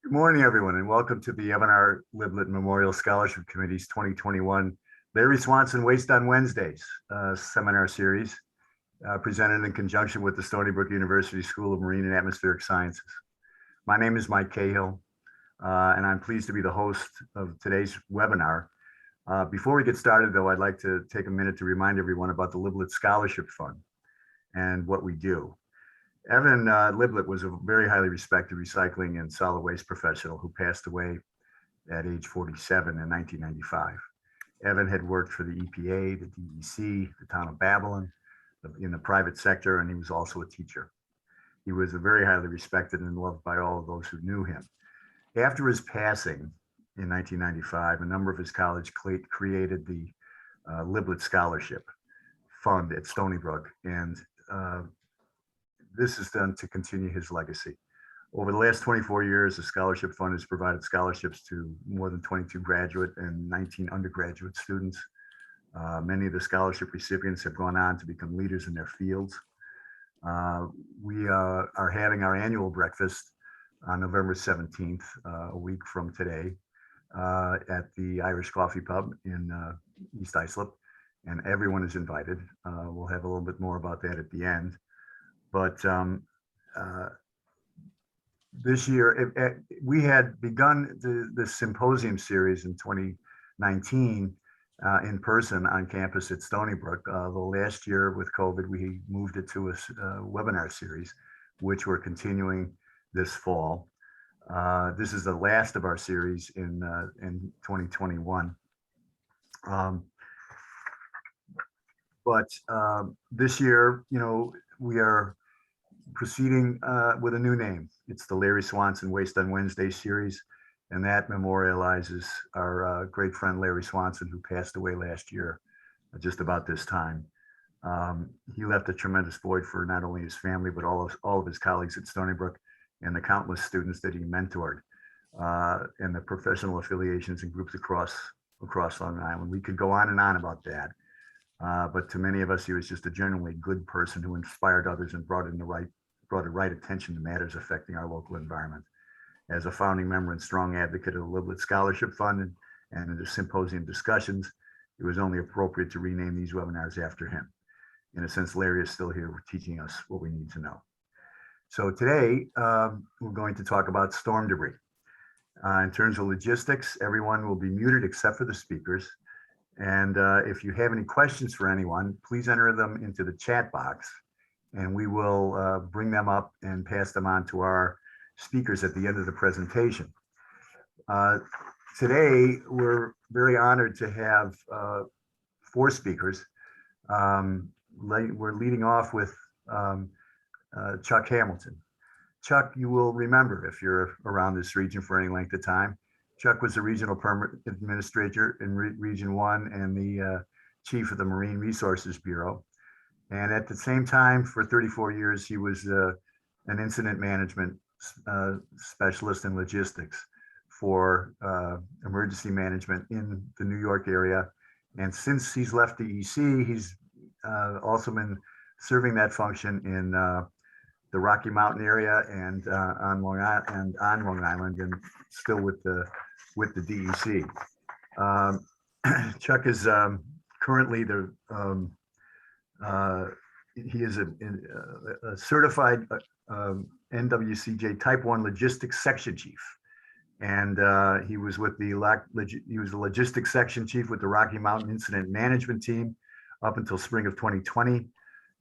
Good morning, everyone, and welcome to the Liblit Memorial Scholarship Committee's 2021 Larry Swanson Waste on Wednesdays seminar series, presented in conjunction with the Stony Brook University School of Marine and Atmospheric Sciences. My name is Mike Cahill, and I'm pleased to be the host of today's webinar. Before we get started, though, I'd like to take a minute to remind everyone about the Liblit Scholarship Fund and what we do. Evan Liblit was a very highly respected recycling and solid waste professional who passed away at age 47 in 1995. Evan had worked for the EPA, the DEC, the town of Babylon, in the private sector, and he was also a teacher. He was very highly respected and loved by all of those who knew him. After his passing in 1995, a number of his colleagues created the Liblit Scholarship Fund at Stony Brook, and this is done to continue his legacy. Over the last 24 years, the Scholarship Fund has provided scholarships to more than 22 graduate and 19 undergraduate students. Many of the scholarship recipients have gone on to become leaders in their fields. We are having our annual breakfast on November 17th, a week from today, at the Irish Coffee Pub in East Islip, and everyone is invited. We'll have a little bit more about that at the end. But this year, we had begun the symposium series in 2019 in person on campus at Stony Brook. Though last year with COVID, we moved it to a webinar series, which we're continuing this fall. This is the last of our series in 2021. But this year, we are proceeding with a new name. It's the Larry Swanson Waste on Wednesday series, and that memorializes our great friend Larry Swanson, who passed away last year, just about this time. He left a tremendous void for not only his family, but all of his colleagues at Stony Brook and the countless students that he mentored, and the professional affiliations and groups across Long Island. We could go on and on about that. But to many of us, he was just a genuinely good person who inspired others and brought the right attention to matters affecting our local environment. As a founding member and strong advocate of the Liblit Scholarship Fund and in the symposium discussions, it was only appropriate to rename these webinars after him. In a sense, Larry is still here teaching us what we need to know. So today, we're going to talk about storm debris. In terms of logistics, everyone will be muted except for the speakers. And if you have any questions for anyone, please enter them into the chat box, and we will bring them up and pass them on to our speakers at the end of the presentation. Today, we're very honored to have 4 speakers. We're leading off with Chuck Hamilton. Chuck, you will remember if you're around this region for any length of time. Chuck was the regional permit administrator in Region 1 and the chief of the Marine Resources Bureau. And at the same time, for 34 years, he was an incident management specialist in logistics for emergency management in the New York area. And since he's left the EC, he's also been serving that function in the Rocky Mountain area and on Long Island, and still with the DEC. Chuck is currently he is a certified NWCJ Type 1 Logistics Section Chief, and he was the Logistics Section Chief with the Rocky Mountain Incident Management Team up until spring of 2020.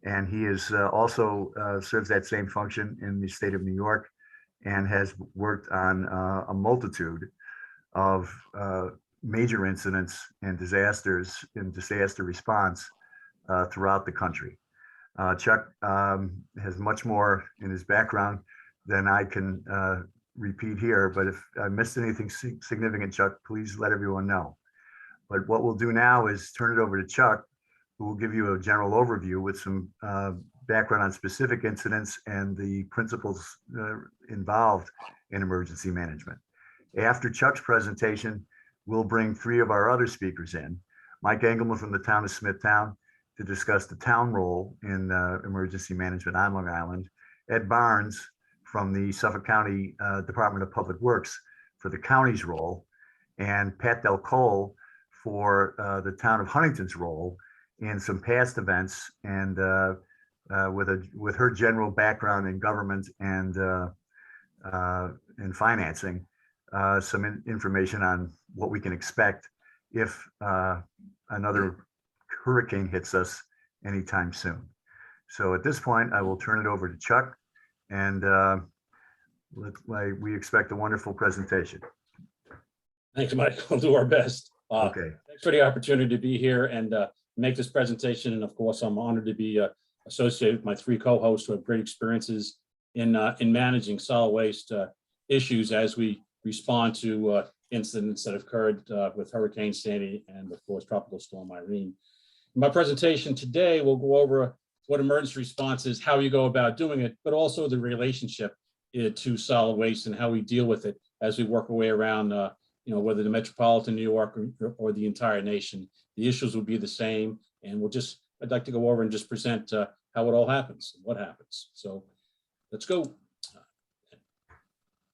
And he is also serves that same function in the state of New York and has worked on a multitude of major incidents and disasters in disaster response throughout the country. Chuck has much more in his background than I can repeat here, but if I missed anything significant, Chuck, please let everyone know. But what we'll do now is turn it over to Chuck, who will give you a general overview with some background on specific incidents and the principles involved in emergency management. After Chuck's presentation, we'll bring 3 of our other speakers in. Mike Engelman from the town of Smithtown to discuss the town role in emergency management on Long Island. Ed Barnes from the Suffolk County Department of Public Works for the county's role, and Pat Del Cole for the town of Huntington's role in some past events, and with her general background in government and financing, some information on what we can expect if another hurricane hits us anytime soon. So at this point, I will turn it over to Chuck, and we expect a wonderful presentation. Thanks, Mike. We'll do our best. Okay. Thanks for the opportunity to be here and make this presentation. And of course, I'm honored to be associated with my three co-hosts who have great experiences in managing solid waste issues as we respond to incidents that have occurred with Hurricane Sandy and of course Tropical Storm Irene. In my presentation today, we'll go over what emergency response is, how you go about doing it, but also the relationship to solid waste and how we deal with it as we work our way around, whether the metropolitan New York or the entire nation. The issues will be the same, and I'd like to go over and just present how it all happens, what happens. So let's go.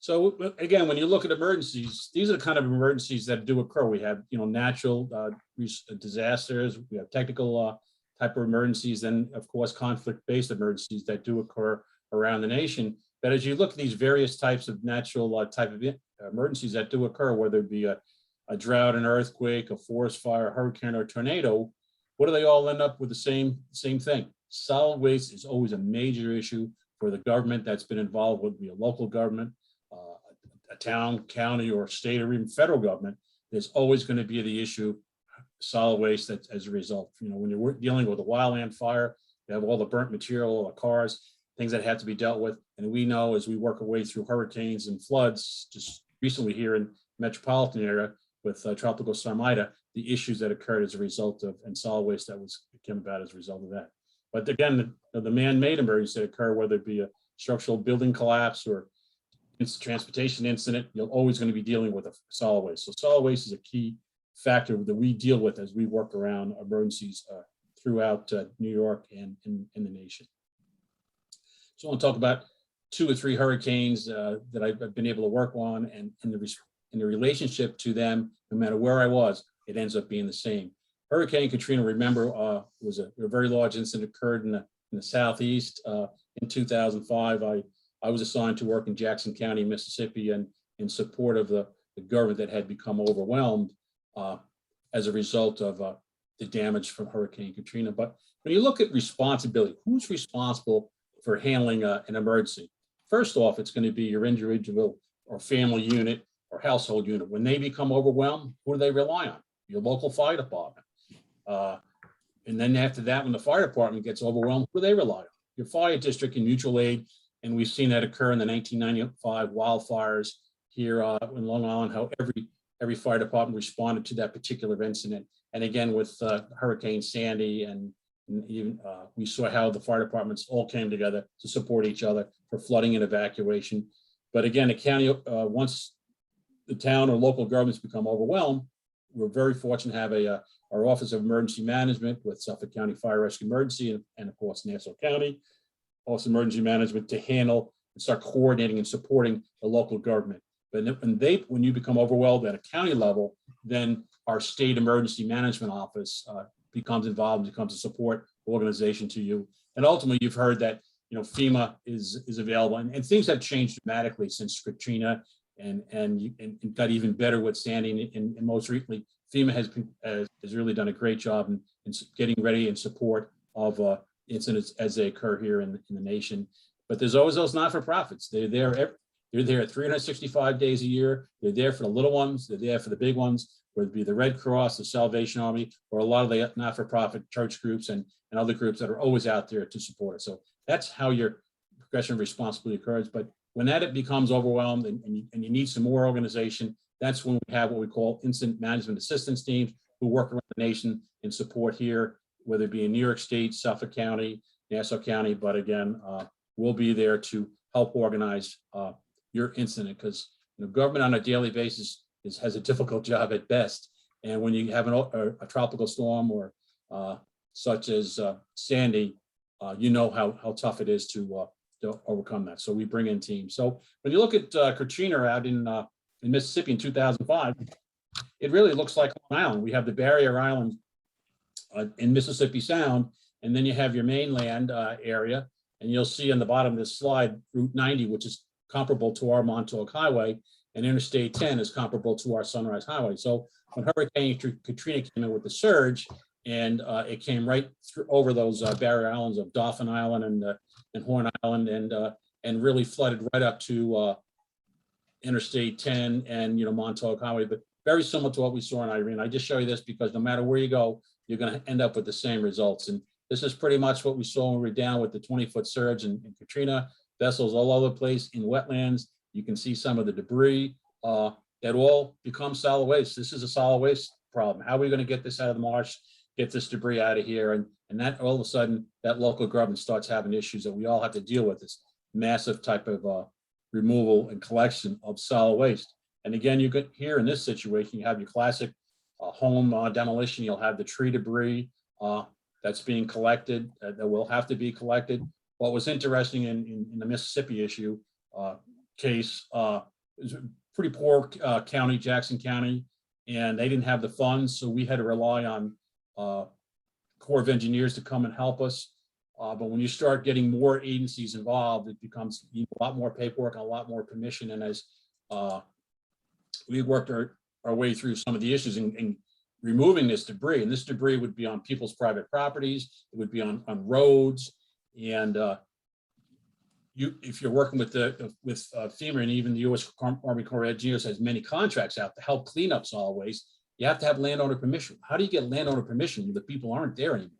So again, when you look at emergencies, these are the kind of emergencies that do occur. We have, natural disasters, we have technical type of emergencies, then of course conflict-based emergencies that do occur around the nation. But as you look at these various types of natural type of emergencies that do occur, whether it be a drought, an earthquake, a forest fire, a hurricane, or a tornado, what do they all end up with? The same thing. Solid waste is always a major issue for the government that's been involved, whether it be a local government, a town, county, or state, or even federal government. There's always going to be the issue solid waste as a result. When you're dealing with a wildland fire, you have all the burnt material, all the cars, things that have to be dealt with. And we know as we work our way through hurricanes and floods, just recently here in the metropolitan area with Tropical Storm Ida, the issues that occurred as a result of, and solid waste that came about as a result of that. But again, the man-made emergencies that occur, whether it be a structural building collapse or transportation incident, you're always going to be dealing with a solid waste. So solid waste is a key factor that we deal with as we work around emergencies throughout New York and in the nation. So I want to talk about 2 or 3 hurricanes that I've been able to work on, and in the relationship to them, no matter where I was, it ends up being the same. Hurricane Katrina, remember, was a very large incident occurred in the southeast in 2005. I was assigned to work in Jackson County, Mississippi, and in support of the government that had become overwhelmed as a result of the damage from Hurricane Katrina. But when you look at responsibility, who's responsible for handling an emergency? First off, it's going to be your individual or family unit or household unit. When they become overwhelmed, who do they rely on? Your local fire department. And then after that, when the fire department gets overwhelmed, who do they rely on? Your fire district and mutual aid. And we've seen that occur in the 1995 wildfires here in Long Island, how every fire department responded to that particular incident. And again, with Hurricane Sandy, and even we saw how the fire departments all came together to support each other for flooding and evacuation. But again, the county, once the town or local governments become overwhelmed, we're very fortunate to have our Office of Emergency Management with Suffolk County Fire Rescue Emergency and of course Nassau County Office of Emergency Management to handle and start coordinating and supporting the local government. But when you become overwhelmed at a county level, then our state emergency management office becomes involved and becomes a support organization to you. And ultimately, you've heard that FEMA is available, and things have changed dramatically since Katrina, and got even better with Sandy. And most recently, FEMA has really done a great job in getting ready in support of incidents as they occur here in the nation. But there's always those not-for-profits. They're there 365 days a year. They're there for the little ones. They're there for the big ones, whether it be the Red Cross, the Salvation Army, or a lot of the not-for-profit church groups and other groups that are always out there to support us. So that's how your progression of responsibility occurs. But when it becomes overwhelmed and you need some more organization, that's when we have what we call incident management assistance teams who work around the nation in support here, whether it be in New York State, Suffolk County, Nassau County. But again, we'll be there to help organize your incident, because government on a daily basis has a difficult job at best. And when you have a tropical storm or such as Sandy, how tough it is to to overcome that. So we bring in teams. So when you look at Katrina out in Mississippi in 2005, it really looks like Long Island. We have the barrier island in Mississippi Sound, and then you have your mainland area, and you'll see on the bottom of this slide, Route 90, which is comparable to our Montauk Highway, and Interstate 10 is comparable to our Sunrise Highway. So when Hurricane Katrina came in with the surge, and it came right through over those barrier islands of Dauphin Island and Horn Island, and really flooded right up to Interstate 10 and Montauk Highway, but very similar to what we saw in Irene. I just show you this because no matter where you go, you're going to end up with the same results. And this is pretty much what we saw when we were down with the 20-foot surge in Katrina. Vessels all over the place in wetlands. You can see some of the debris that all become solid waste. This is a solid waste problem. How are we going to get this out of the marsh, get this debris out of here? And that all of a sudden, that local government starts having issues that we all have to deal with, this massive type of removal and collection of solid waste. And again, you could here in this situation, you have your classic home demolition. You'll have the tree debris that's being collected, that will have to be collected. What was interesting in the Mississippi issue case is a pretty poor county, Jackson County, and they didn't have the funds, so we had to rely on Corps of Engineers to come and help us. But when you start getting more agencies involved, it becomes a lot more paperwork, a lot more permission. And as we worked our way through some of the issues in removing this debris, and this debris would be on people's private properties, it would be on roads, and if you're working with FEMA and even the U.S. Army Corps of Engineers has many contracts out to help clean up solid waste, you have to have landowner permission. How do you get landowner permission when the people aren't there anymore?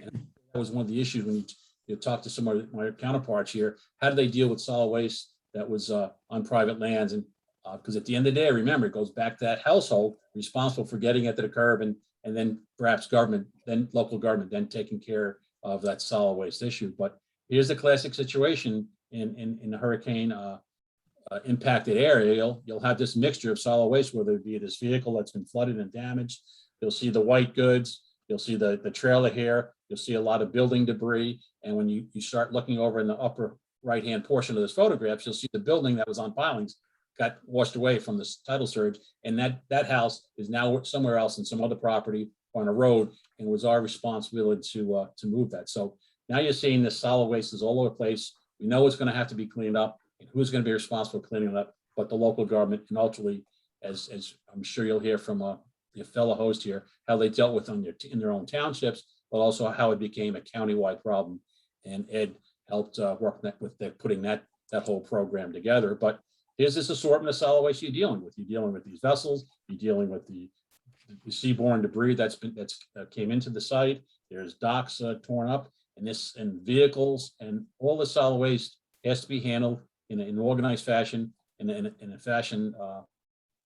And that was one of the issues when you talk to some of my counterparts here. How do they deal with solid waste that was on private lands? And because at the end of the day, remember, it goes back to that household responsible for getting it to the curb, and then perhaps government, then local government, then taking care of that solid waste issue. But here's the classic situation in the hurricane impacted area. You'll have this mixture of solid waste, whether it be this vehicle that's been flooded and damaged. You'll see the white goods. You'll see the trailer here. You'll see a lot of building debris. And when you start looking over in the upper right-hand portion of this photographs, you'll see the building that was on pilings got washed away from this tidal surge. And that house is now somewhere else in some other property on a road, and it was our responsibility to move that. So now you're seeing this solid waste is all over the place. We know it's going to have to be cleaned up, and who's going to be responsible for cleaning it up, but the local government. And ultimately, as I'm sure you'll hear from your fellow host here, how they dealt with in their own townships, but also how it became a countywide problem. And Ed helped work with putting that whole program together. But here's this assortment of solid waste you're dealing with. You're dealing with these vessels. You're dealing with the seaborne debris that came into the site. There's docks torn up, and vehicles, and all the solid waste has to be handled in an organized fashion, in a fashion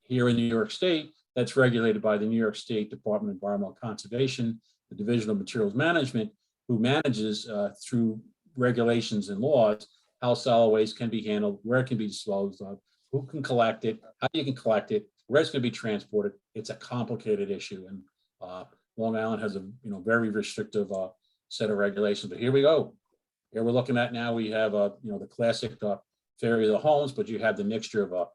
here in New York State that's regulated by the New York State Department of Environmental Conservation, the Division of Materials Management, who manages through regulations and laws how solid waste can be handled, where it can be disposed of, who can collect it, how you can collect it, where it's going to be transported. It's a complicated issue, and Long Island has a very restrictive set of regulations. But here we go. Here we're looking at now. We have the classic failure of the homes, but you have the mixture of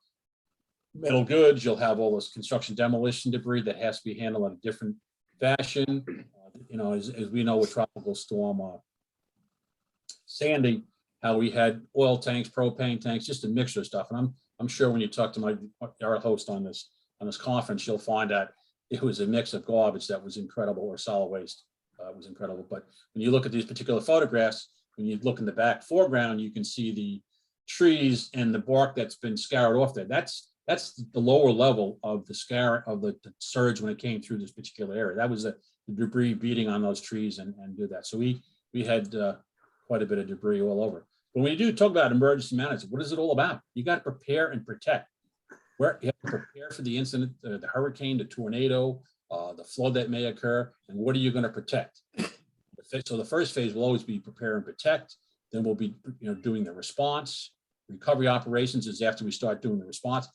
metal goods. You'll have all this construction demolition debris that has to be handled in a different fashion. As we know with Tropical Storm Sandy, how we had oil tanks, propane tanks, just a mixture of stuff. And I'm sure when you talk to our host on this conference, you'll find that it was a mix of garbage that was incredible, or solid waste was incredible. But when you look at these particular photographs, when you look in the back foreground, you can see the trees and the bark that's been scoured off there. That's the lower level of the surge when it came through this particular area. That was the debris beating on those trees and do that. So we had quite a bit of debris all over. But when you do talk about emergency management, what is it all about? You got to prepare and protect. Where you have to prepare for the incident, the hurricane, the tornado, the flood that may occur, and what are you going to protect? So the first phase will always be prepare and protect. Then we'll be doing the response. Recovery operations is after we start doing the response.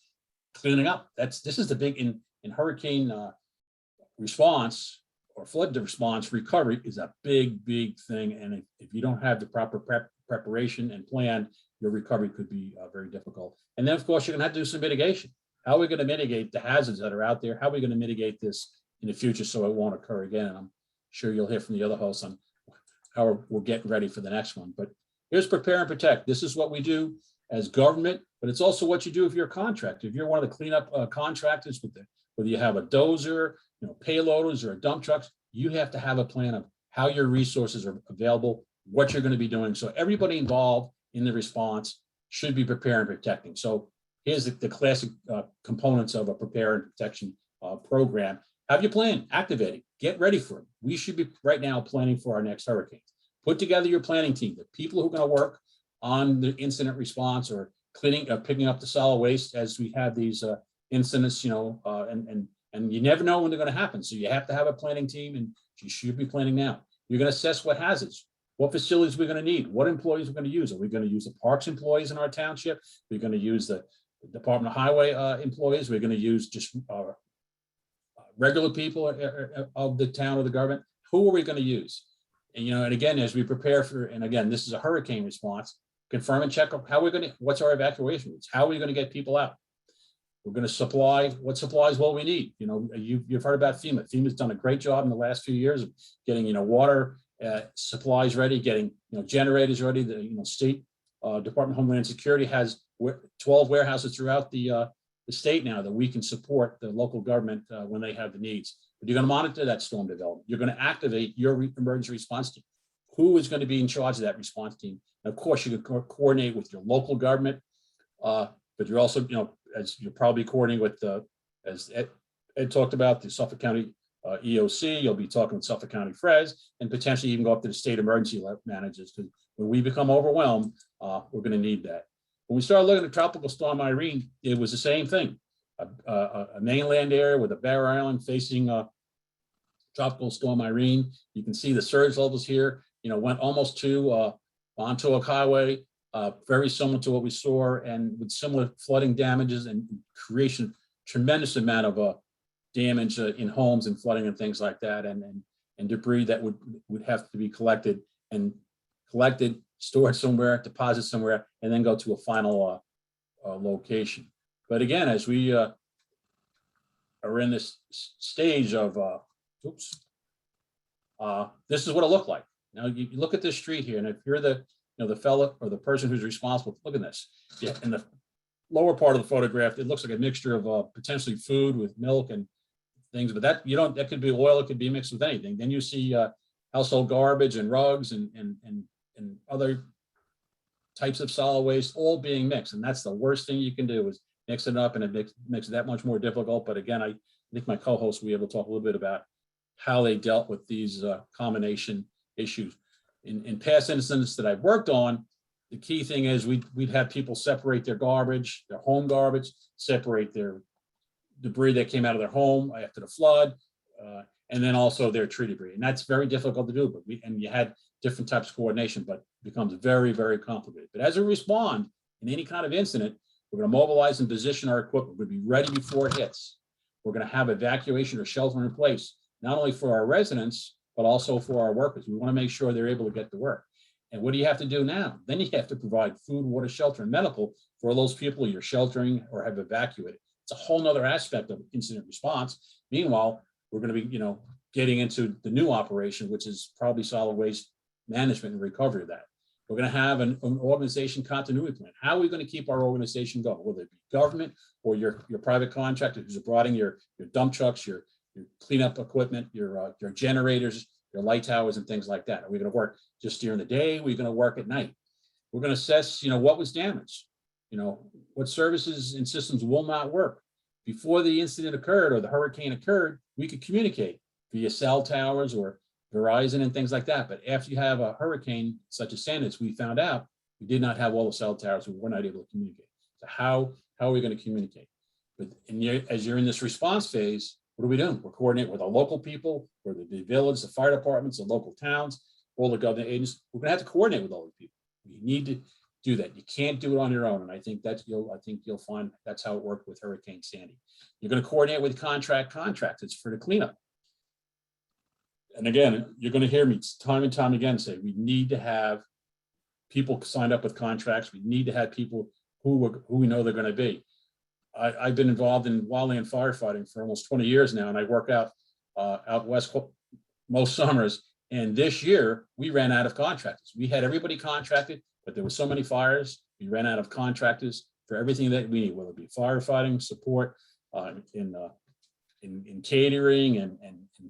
Cleaning up. This is the big in hurricane response or flood response. Recovery is a big thing, and if you don't have the proper preparation and plan, your recovery could be very difficult. And then, of course, you're going to have to do some mitigation. How are we going to mitigate the hazards that are out there? How are we going to mitigate this in the future so it won't occur again? And I'm sure you'll hear from the other hosts on how we're getting ready for the next one. But here's prepare and protect. This is what we do as government, but it's also what you do if you're a contractor. If you're one of the cleanup contractors, whether you have a dozer, payloaders or a dump trucks, you have to have a plan of how your resources are available, what you're going to be doing. So everybody involved in the response should be preparing and protecting. So here's the classic components of a prepare and protection program. Have your plan, activate it, get ready for it. We should be right now planning for our next hurricane. Put together your planning team, the people who are going to work on the incident response or cleaning, picking up the solid waste as we have these incidents, and you never know when they're going to happen. So you have to have a planning team, and you should be planning now. You're going to assess what hazards, what facilities we're going to need, what employees we're going to use. Are we going to use the parks employees in our township? We're going to use the Department of Highway employees. We're going to use just regular people of the town or the government. Who are we going to use? And, and again, as we prepare for, and again, this is a hurricane response, confirm and check how we're going to, what's our evacuation routes? How are we going to get people out? We're going to supply, what supplies will we need? You've heard about FEMA. FEMA's done a great job in the last few years of getting, water supplies ready, getting, generators ready. The, State Department of Homeland Security has 12 warehouses throughout the state now that we can support the local government when they have the needs. But you're going to monitor that storm development. You're going to activate your emergency response team. Who is going to be in charge of that response team? And of course, you can coordinate with your local government, but you're also, as you're probably coordinating with, as Ed talked about, the Suffolk County EOC, you'll be talking with Suffolk County FRES, and potentially even go up to the state emergency managers, because when we become overwhelmed, we're going to need that. When we started looking at Tropical Storm Irene, it was the same thing. A mainland area with a Barrier Island facing Tropical Storm Irene. You can see the surge levels here, went almost to Montauk Highway, very similar to what we saw, and with similar flooding damages and creation, tremendous amount of damage in homes and flooding and things like that, and debris that would have to be collected, stored somewhere, deposited somewhere, and then go to a final location. But again, as we are in this stage of, this is what it looked like. Now you look at this street here, and if you're the the fellow or the person who's responsible, look at this. Yeah, in the lower part of the photograph, it looks like a mixture of potentially food with milk and things, but that could be oil, it could be mixed with anything. Then you see household garbage and rugs and other types of solid waste all being mixed, and that's the worst thing you can do is mix it up, and it makes it that much more difficult. But again, I think my co-host will be able to talk a little bit about how they dealt with these combination issues. In past incidents that I've worked on, the key thing is we'd have people separate their garbage, their home garbage, separate their debris that came out of their home after the flood, and then also their tree debris. And that's very difficult to do, but you had different types of coordination, but it becomes very, very complicated. But as we respond in any kind of incident, we're going to mobilize and position our equipment. We'll be ready before it hits. We're going to have evacuation or shelter in place, not only for our residents, but also for our workers. We want to make sure they're able to get to work. And what do you have to do now? Then you have to provide food, water, shelter, and medical for those people you're sheltering or have evacuated. It's a whole nother aspect of incident response. Meanwhile, we're going to be, getting into the new operation, which is probably solid waste management and recovery of that. We're going to have an organization continuity plan. How are we going to keep our organization going? Whether it be government or your private contractor who's brought in your dump trucks, your cleanup equipment, your generators, your light towers, and things like that. Are we going to work just during the day? Are we going to work at night? We're going to assess, what was damaged, what services and systems will not work. Before the incident occurred or the hurricane occurred, we could communicate via cell towers or Verizon and things like that. But after you have a hurricane such as Sandy, we found out we did not have all the cell towers. We were not able to communicate. So how are we going to communicate? But as you're in this response phase, what are we doing? We're coordinating with our local people, or the village, the fire departments, the local towns, all the government agencies. We're going to have to coordinate with all the people. You need to do that. You can't do it on your own. And I think you'll find that's how it worked with Hurricane Sandy. You're going to coordinate with contractors for the cleanup. And again, you're going to hear me time and time again say we need to have people signed up with contracts. We need to have people who we know they're going to be. I've been involved in wildland firefighting for almost 20 years now, and I work out west most summers. And this year we ran out of contractors. We had everybody contracted, but there were so many fires. We ran out of contractors for everything that we need, whether it be firefighting support, in catering and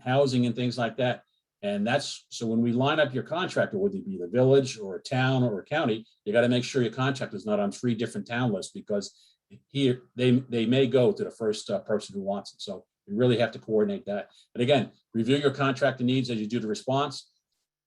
housing and things like that. And that's, so when we line up your contractor, whether it be the village or a town or a county, you got to make sure your contractor is not on 3 different town lists, because here they may go to the first person who wants it. So you really have to coordinate that. But again, review your contractor needs as you do the response.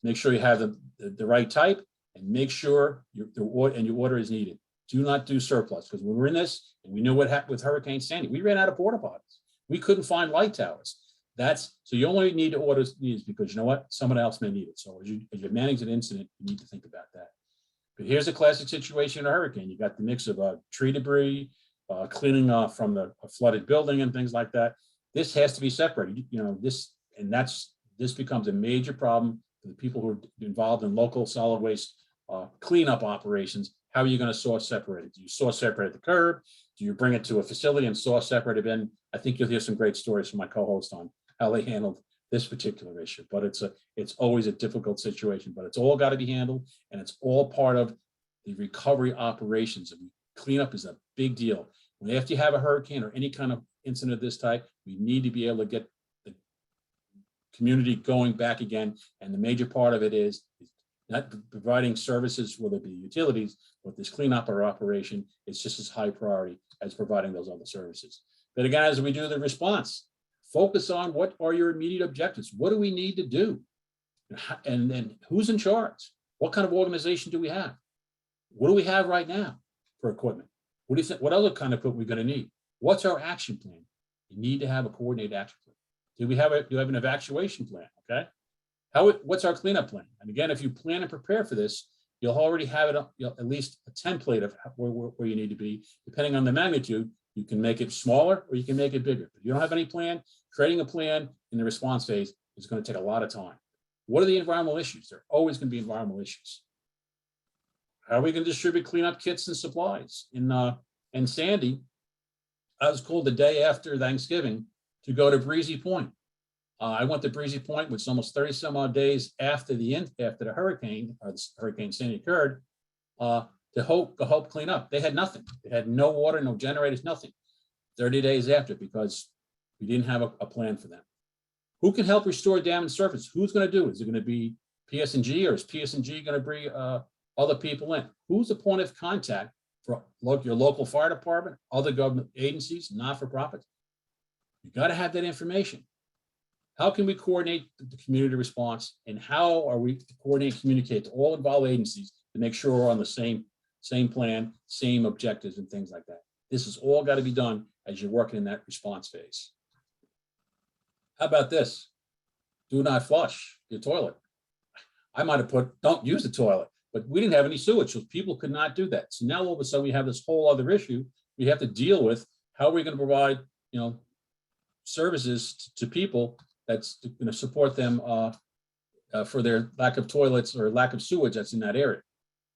Make sure you have the right type, and make sure your order is needed. Do not do surplus, because when we're in this, and we know what happened with Hurricane Sandy, we ran out of porta potties. We couldn't find light towers. So you only need to order needs because you know what? Someone else may need it. So as you're managing an incident, you need to think about that. But here's a classic situation in a hurricane. You got the mix of tree debris, cleaning off from the flooded building and things like that. This has to be separated. This becomes a major problem for the people who are involved in local solid waste cleanup operations. How are you going to source separate it? Do you source separate at the curb? Do you bring it to a facility and source separate it in? I think you'll hear some great stories from my co-host on how they handled this particular issue. But it's always a difficult situation, but it's all got to be handled, and it's all part of the recovery operations. And cleanup is a big deal. After you have a hurricane or any kind of incident of this type, we need to be able to get the community going back again. And the major part of it is not providing services, whether it be utilities, but this cleanup or operation is just as high priority as providing those other services. But again, as we do the response, focus on what are your immediate objectives. What do we need to do? And then who's in charge? What kind of organization do we have? What do we have right now for equipment? What do you think? What other kind of equipment we're going to need? What's our action plan? You need to have a coordinated action plan. Do you have an evacuation plan? Okay. What's our cleanup plan? And again, if you plan and prepare for this, you'll already have it, at least a template of where you need to be. Depending on the magnitude, you can make it smaller or you can make it bigger. If you don't have any plan, creating a plan in the response phase is going to take a lot of time. What are the environmental issues? There are always going to be environmental issues. How are we going to distribute cleanup kits and supplies? In Sandy, I was called the day after Thanksgiving to go to Breezy Point. I went to Breezy Point, which is almost 30 some odd days after the hurricane, or Hurricane Sandy occurred, to help clean up. They had nothing. They had no water, no generators, nothing. 30 days after, because we didn't have a plan for them. Who can help restore damaged surface? Who's going to do it? Is it going to be PS&G, or is PS&G going to bring other people in? Who's the point of contact for your local fire department, other government agencies, not-for-profits? You got to have that information. How can we coordinate the community response, and how are we to coordinate and communicate to all involved agencies to make sure we're on the same plan, same objectives and things like that? This has all got to be done as you're working in that response phase. How about this? Do not flush your toilet. I might have put, don't use the toilet, but we didn't have any sewage, so people could not do that. So now all of a sudden we have this whole other issue we have to deal with. How are we going to provide, services to people that's going to support them for their lack of toilets or lack of sewage that's in that area?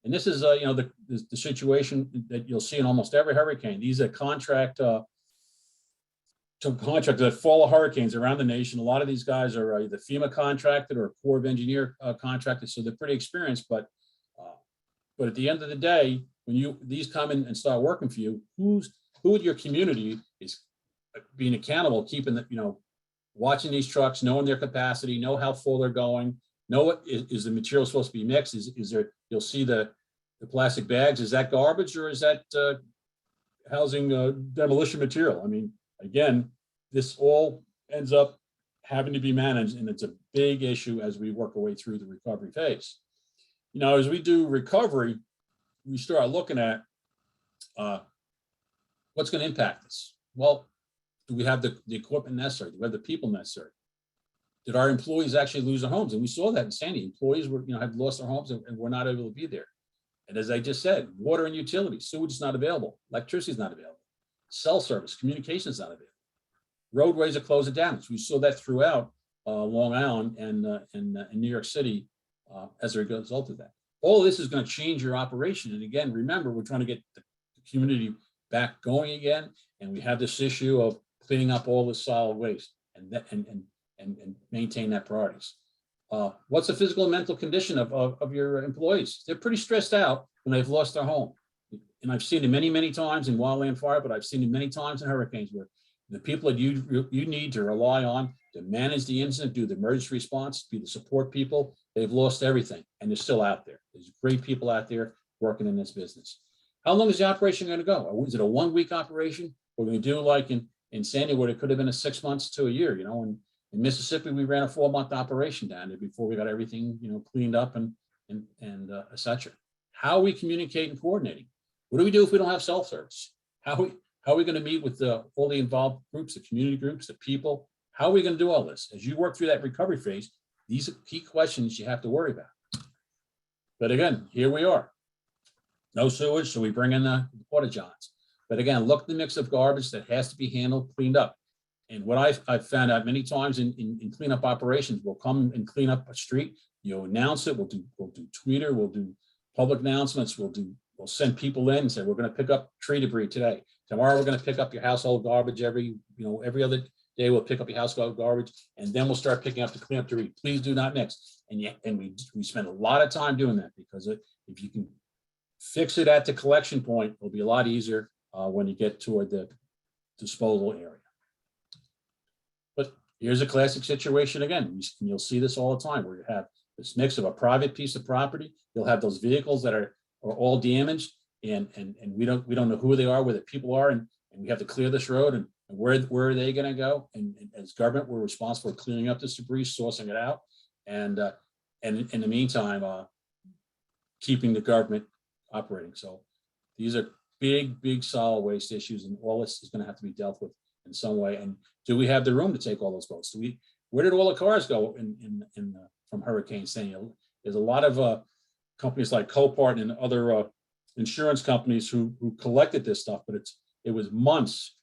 And this is, the situation that you'll see in almost every hurricane. These are contract that follow hurricanes around the nation. A lot of these guys are either FEMA contracted or Corps of Engineer contracted, so they're pretty experienced. But at the end of the day, when these come in and start working for you, who in your community is being accountable, keeping the, watching these trucks, knowing their capacity, know how full they're going, know what is the material supposed to be mixed? Is there? You'll see the plastic bags. Is that garbage, or is that housing demolition material? I mean, again, this all ends up having to be managed, and it's a big issue as we work our way through the recovery phase. As we do recovery, we start looking at what's going to impact this. Well, do we have the equipment necessary? Do we have the people necessary? Did our employees actually lose their homes? And we saw that in Sandy. Employees were, had lost their homes and were not able to be there. And as I just said, water and utilities, sewage is not available, electricity is not available, cell service, communication is not available. Roadways are closed down. So we saw that throughout Long Island and in New York City as a result of that. all this is going to change your operation. And again, remember, we're trying to get the community back going again. And we have this issue of cleaning up all the solid waste and maintain that priorities. What's the physical and mental condition of your employees? They're pretty stressed out when they've lost their home. And I've seen it many, many times in wildland fire, but I've seen it many times in hurricanes where the people that you need to rely on to manage the incident, do the emergency response, be the support people, they've lost everything and they're still out there. There's great people out there working in this business. How long is the operation going to go? Is it a 1 week operation? We're going to do like in Sandy, where it could have been a 6 months to a year, you know, and in Mississippi, we ran a 4-month operation down there before we got everything, you know, cleaned up and et cetera. How are we communicating and coordinating? What do we do if we don't have self-service? How are we going to meet with all the involved groups, the community groups, the people? How are we going to do all this? As you work through that recovery phase, these are key questions you have to worry about. But again, here we are. No sewage, so we bring in the porta johns. But again, look at the mix of garbage that has to be handled, cleaned up. And what I've found out many times in cleanup operations, we'll come and clean up a street, you announce it, we'll do Twitter, we'll do public announcements, we'll send people in and say, we're going to pick up tree debris today. Tomorrow, we're going to pick up your household garbage every other day, we'll pick up your household garbage, and then we'll start picking up the cleanup debris. Please do not mix. And we spend a lot of time doing that, because if you can fix it at the collection point, it'll be a lot easier when you get toward the disposal area. But here's a classic situation again. You'll see this all the time, where you have this mix of a private piece of property. You'll have those vehicles that are all damaged, and we don't know who they are, where the people are, and we have to clear this road, and where are they going to go? And as government, we're responsible for cleaning up this debris, sourcing it out, and in the meantime, keeping the government operating. So these are big solid waste issues, and all this is going to have to be dealt with in some way. And do we have the room to take all those boats? Where did all the cars go from Hurricane Sandy? There's a lot of companies like Copart and other insurance companies who collected this stuff, but it was months,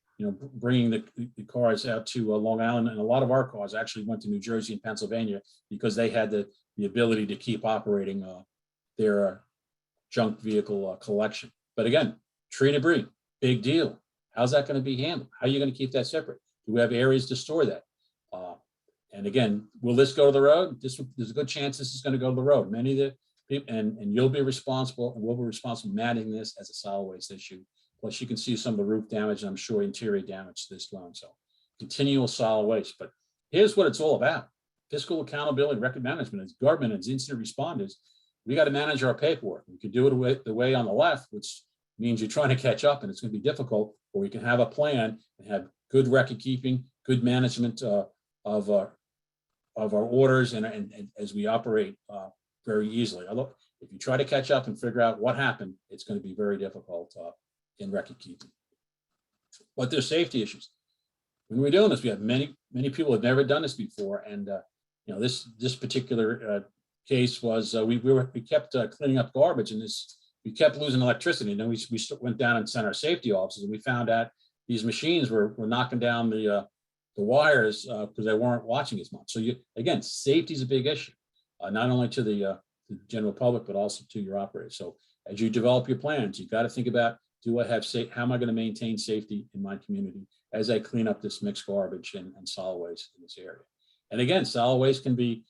bringing the cars out to Long Island, and a lot of our cars actually went to New Jersey and Pennsylvania because they had the ability to keep operating their junk vehicle collection. But again, tree debris, big deal. How's that going to be handled? How are you going to keep that separate? Do we have areas to store that? And again, will this go to the road? There's a good chance this is going to go to the road. Many of the people, and you'll be responsible, and we'll be responsible managing this as a solid waste issue. Plus, you can see some of the roof damage, and I'm sure interior damage to this dwelling. So, continual solid waste. But here's what it's all about: fiscal accountability, record management. As government, as incident responders, we got to manage our paperwork. We could do it the way on the left, which means you're trying to catch up, and it's going to be difficult. Or we can have a plan and have good record keeping, good management of our orders, and as we operate very easily. Look, if you try to catch up and figure out what happened, it's going to be very difficult in record keeping. But there's safety issues. When we're doing this, we have many people have never done this before, and this particular case was we kept cleaning up garbage, and we kept losing electricity. And then we went down and sent our safety officers, and we found out these machines were knocking down the wires because they weren't watching as much. So again, safety is a big issue, not only to the general public, but also to your operators. So as you develop your plans, you got to think about, how am I going to maintain safety in my community as I clean up this mixed garbage and solid waste in this area? And again, solid waste can be,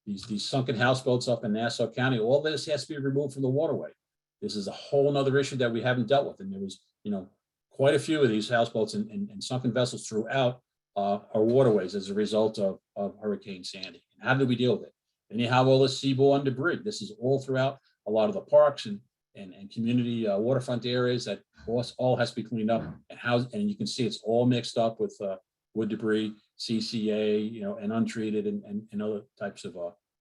these sunken houseboats up in Nassau County. All this has to be removed from the waterway. This is a whole nother issue that we haven't dealt with. And there was, quite a few of these houseboats and sunken vessels throughout our waterways as a result of Hurricane Sandy. And how did we deal with it? And you have all this seaborne debris. This is all throughout a lot of the parks and community waterfront areas that all has to be cleaned up. And you can see it's all mixed up with wood debris, CCA, and untreated and other types of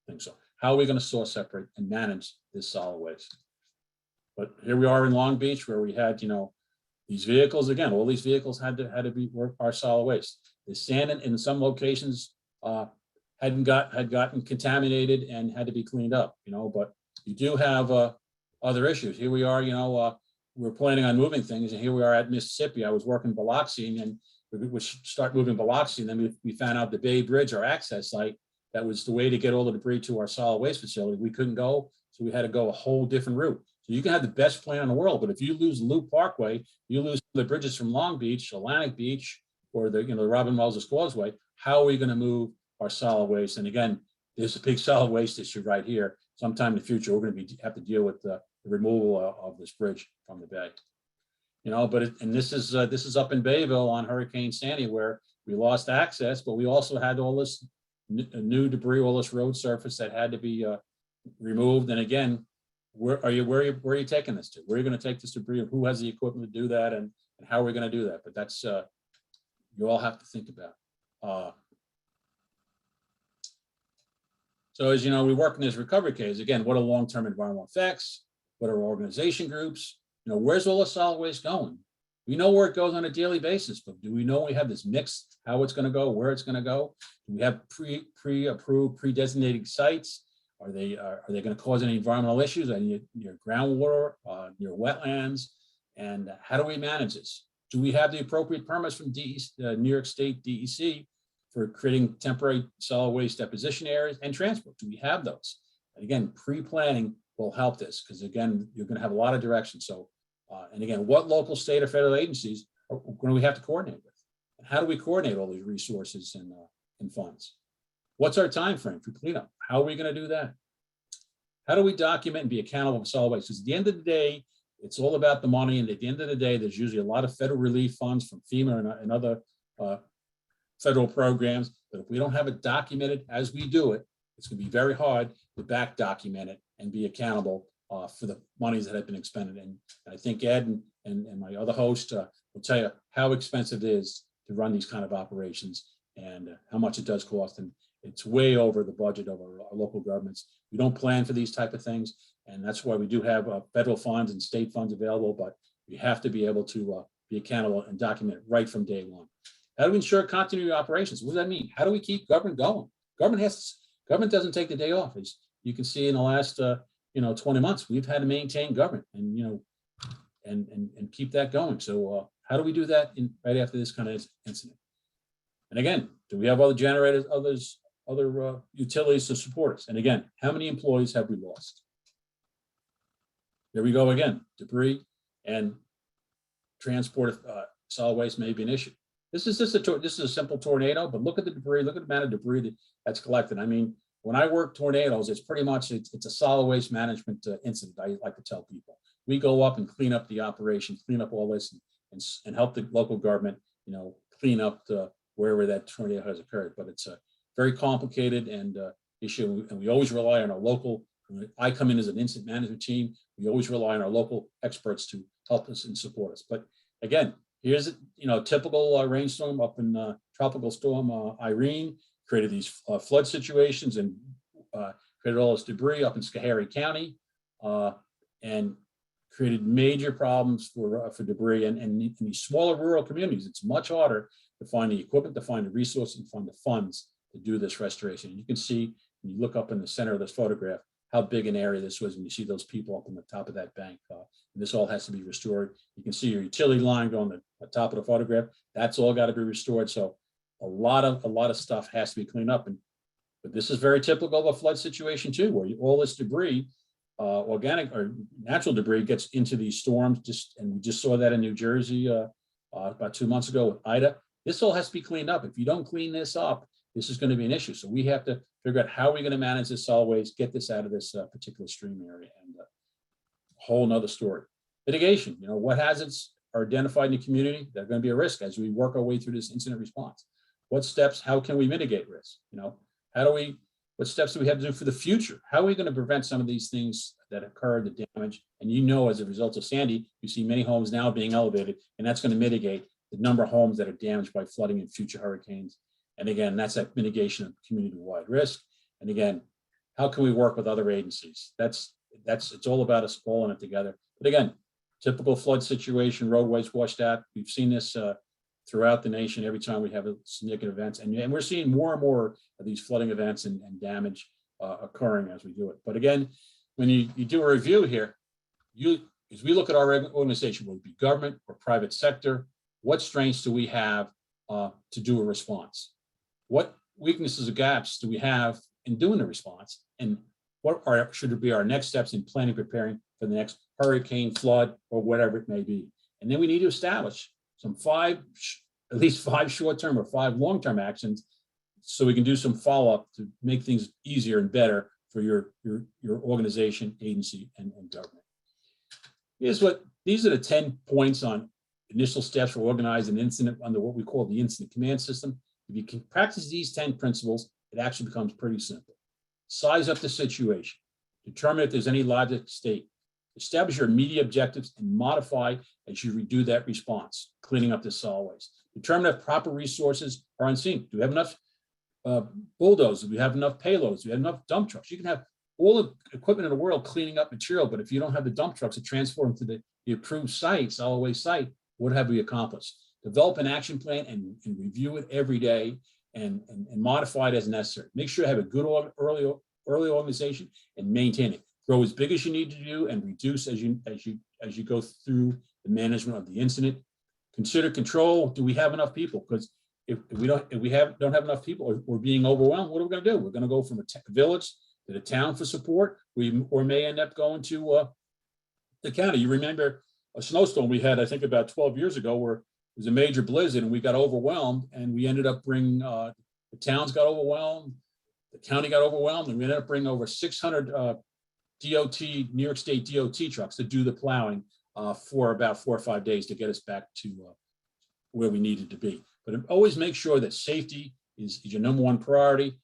things. So how are we going to source, separate, and manage this solid waste? But here we are in Long Beach, where we had, these vehicles, again, all these vehicles had to be our solid waste. The sand in some locations had gotten contaminated and had to be cleaned up, but you do have other issues. Here we are, we're planning on moving things, and here we are at Mississippi. I was working Biloxi, and we start moving Biloxi, and then we found out the Bay Bridge, our access site, that was the way to get all the debris to our solid waste facility. We couldn't go So we had to go a whole different route. So you can have the best plan in the world, but if you lose Loop Parkway, you lose the bridges from Long Beach, Atlantic Beach, or the Robin Moses Causeway, how are we going to move our solid waste? And again, there's a big solid waste issue right here. Sometime in the future, we're going to have to deal with the removal of this bridge from the bay. And this is up in Bayville on Hurricane Sandy, where we lost access, but we also had all this new debris, all this road surface that had to be removed. And again, where are you taking this to? Where are you going to take this debris? Who has the equipment to do that? And how are we going to do that? But that's you all have to think about. So as you know, we work in this recovery case. Again, what are long-term environmental effects? What are organization groups? Where's all the solid waste going? We know where it goes on a daily basis, but do we know we have this mix, how it's going to go, where it's going to go? Do we have pre-approved, pre-designated sites? Are they going to cause any environmental issues near groundwater, near wetlands? And how do we manage this? Do we have the appropriate permits from New York State DEC for creating temporary solid waste deposition areas and transport? Do we have those? And again, pre-planning will help this, because again, you're going to have a lot of directions. So, and again, what local, state, or federal agencies are going to we have to coordinate with? And how do we coordinate all these resources and funds? What's our time frame for cleanup? How are we going to do that? How do we document and be accountable for solid waste? Because at the end of the day, it's all about the money. And at the end of the day, there's usually a lot of federal relief funds from FEMA and other federal programs. But if we don't have it documented as we do it, it's going to be very hard to back document it and be accountable for the monies that have been expended. And I think Ed and my other host will tell you how expensive it is to run these kind of operations and how much it does cost. And it's way over the budget of our local governments. We don't plan for these type of things. And that's why we do have federal funds and state funds available, but we have to be able to be accountable and document it right from day one. How do we ensure continuity of operations? What does that mean? How do we keep government going? Government doesn't take the day off. As you can see in the last 20 months, we've had to maintain government and and keep that going. So how do we do that right after this kind of incident? And again, do we have other generators, other utilities to support us? And again, how many employees have we lost? There we go again. Debris and transport of solid waste may be an issue. This is a simple tornado, but look at the debris. Look at the amount of debris that's collected. I mean, when I work tornadoes, it's pretty much it's a solid waste management incident. I like to tell people we go up and clean up the operation, clean up all this, and help the local government, clean up wherever that tornado has occurred. But it's a very complicated issue, and we always rely on our local. When I come in as an incident management team, we always rely on our local experts to help us and support us. But again, here's a typical rainstorm up in tropical storm Irene, created these flood situations and created all this debris up in Schoharie County and created major problems for debris. And in these smaller rural communities, it's much harder to find the equipment, to find the resources, and find the funds to do this restoration. And you can see when you look up in the center of this photograph how big an area this was when you see those people up on the top of that bank. And this all has to be restored. You can see your utility line going to the top of the photograph. That's all got to be restored. So a lot of stuff has to be cleaned up. But this is very typical of a flood situation too, where all this debris, organic or natural debris, gets into these storms. And we just saw that in New Jersey about 2 months ago with Ida. This all has to be cleaned up. If you don't clean this up, this is going to be an issue. So we have to figure out how we're going to manage this solid waste, get this out of this particular stream area, and a whole nother story. Mitigation, what hazards are identified in the community that are going to be a risk as we work our way through this incident response? What steps, how can we mitigate risk? What steps do we have to do for the future? How are we going to prevent some of these things that occur, the damage? And as a result of Sandy, you see many homes now being elevated, and that's going to mitigate the number of homes that are damaged by flooding in future hurricanes. And again, that's that mitigation of community-wide risk. And again, how can we work with other agencies? It's all about us all in it together. But again, typical flood situation, roadways washed out. We've seen this throughout the nation every time we have significant events. And we're seeing more and more of these flooding events and damage occurring as we do it. But again, when you do a review here, as we look at our organization, will it be government or private sector? What strengths do we have to do a response? What weaknesses or gaps do we have in doing the response? And should be our next steps in planning, preparing for the next hurricane, flood, or whatever it may be. And then we need to establish some at least five short-term or 5 long-term actions, so we can do some follow-up to make things easier and better for your organization, agency, and government. These are the 10 points on initial steps for organizing an incident under what we call the incident command system. If you can practice these 10 principles, it actually becomes pretty simple. Size up the situation. Determine if there's any logic at stake. Establish your immediate objectives and modify as you redo that response, cleaning up the solid waste. Determine if proper resources are on scene. Do we have enough bulldozers? Do we have enough payloads? Do we have enough dump trucks? You can have all the equipment in the world cleaning up material, but if you don't have the dump trucks to transport them to the approved site, solid waste site, what have we accomplished? Develop an action plan and review it every day and modify it as necessary. Make sure you have a good early organization and maintain it. Grow as big as you need to do and reduce as you go through the management of the incident. Consider control. Do we have enough people? Because if we don't have enough people, or we're being overwhelmed, what are we going to do? We're going to go from a village to the town for support. Or may end up going to the county. You remember a snowstorm we had, I think, about 12 years ago, where it was a major blizzard and we got overwhelmed, and we ended up bringing the towns got overwhelmed, the county got overwhelmed, and we ended up bringing over 600 DOT, New York State DOT trucks to do the plowing for about 4 or 5 days to get us back to where we needed to be. But always make sure that safety is your number one priority.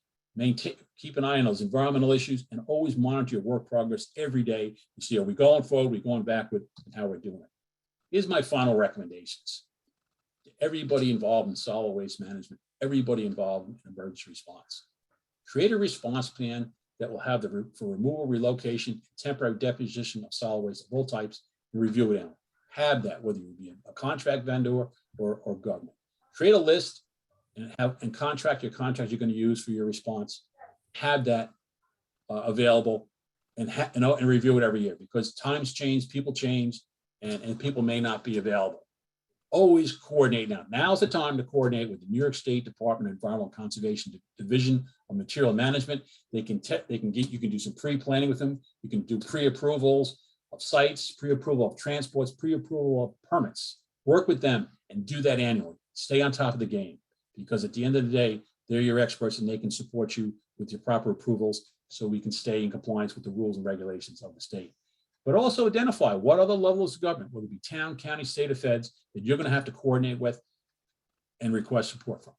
Keep an eye on those environmental issues, and always monitor your work progress every day to see, are we going forward, are we going backward, and how we're doing it. Here's my final recommendations to everybody involved in solid waste management, everybody involved in emergency response. Create a response plan that will have for removal, relocation, and temporary deposition of solid waste of all types, and review it. Have that, whether you be a contract vendor or government. Create a list and contract your contract you're going to use for your response. Have that available and review it every year, because times change, people change, and people may not be available. Always coordinate now. Now's the time to coordinate with the New York State Department of Environmental Conservation Division of Material Management. You can do some pre-planning with them. You can do pre-approvals of sites, pre-approval of transports, pre-approval of permits. Work with them and do that annually. Stay on top of the game, because at the end of the day, they're your experts and they can support you with your proper approvals, so we can stay in compliance with the rules and regulations of the state. But also identify what other levels of government, whether it be town, county, state, or feds, that you're going to have to coordinate with and request support from.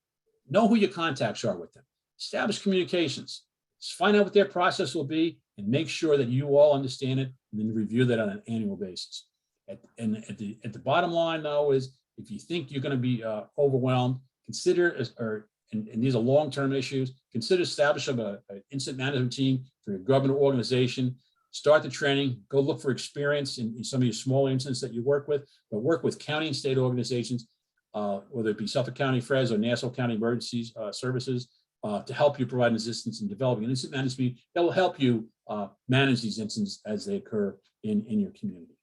Know who your contacts are with them. Establish communications. Just find out what their process will be and make sure that you all understand it, and then review that on an annual basis. At the bottom line, though, is if you think you're going to be overwhelmed, consider, and these are long-term issues, consider establishing an incident management team for your government organization. Start the training, go look for experience in some of your smaller incidents that you work with, but work with county and state organizations, whether it be Suffolk County FRES or Nassau County Emergencies Services, to help you provide assistance in developing an incident management team that will help you manage these incidents as they occur in your community.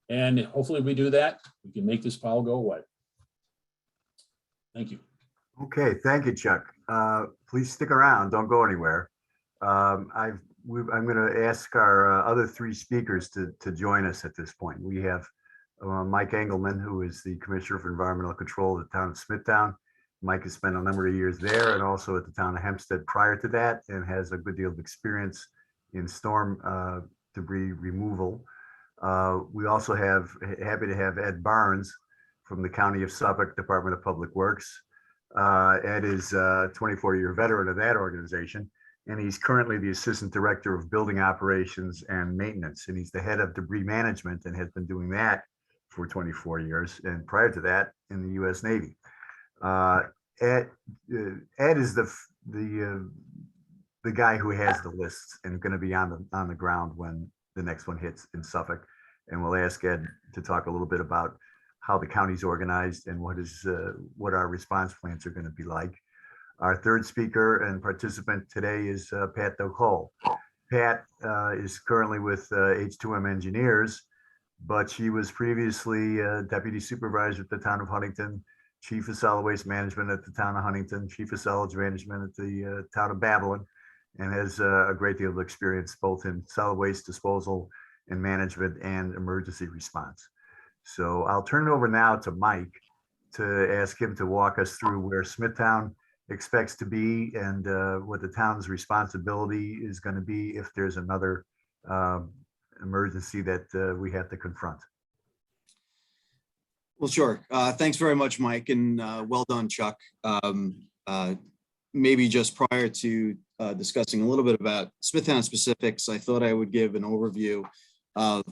And hopefully we do that, we can make this pile go away. Thank you. Okay, thank you, Chuck. Please stick around, don't go anywhere. I'm going to ask our other 3 speakers to join us at this point. We have Mike Engelman, who is the Commissioner for Environmental Control of the town of Smithtown. Mike has spent a number of years there and also at the town of Hempstead prior to that, and has a good deal of experience in storm debris removal. We also happy to have Ed Barnes from the County of Suffolk Department of Public Works. Ed is a 24-year veteran of that organization, and he's currently the Assistant Director of Building Operations and Maintenance, and he's the head of debris management and has been doing that for 24 years, and prior to that in the U.S. Navy. Ed is the guy who has the lists and going to be on the ground when the next one hits in Suffolk, and we'll ask Ed to talk a little bit about how the county's organized and what our response plans are going to be like. Our 3rd speaker and participant today is Pat Docole. Pat is currently with H2M Engineers, but she was previously Deputy Supervisor at the town of Huntington, Chief of Solid Waste Management at the town of Huntington, Chief of Solids Management at the town of Babylon, and has a great deal of experience both in solid waste disposal and management and emergency response. So I'll turn it over now to Mike to ask him to walk us through where Smithtown expects to be and what the town's responsibility is going to be if there's another emergency that we have to confront. Well, sure. Thanks very much, Mike, and well done, Chuck. Maybe just prior to discussing a little bit about Smithtown specifics, I thought I would give an overview of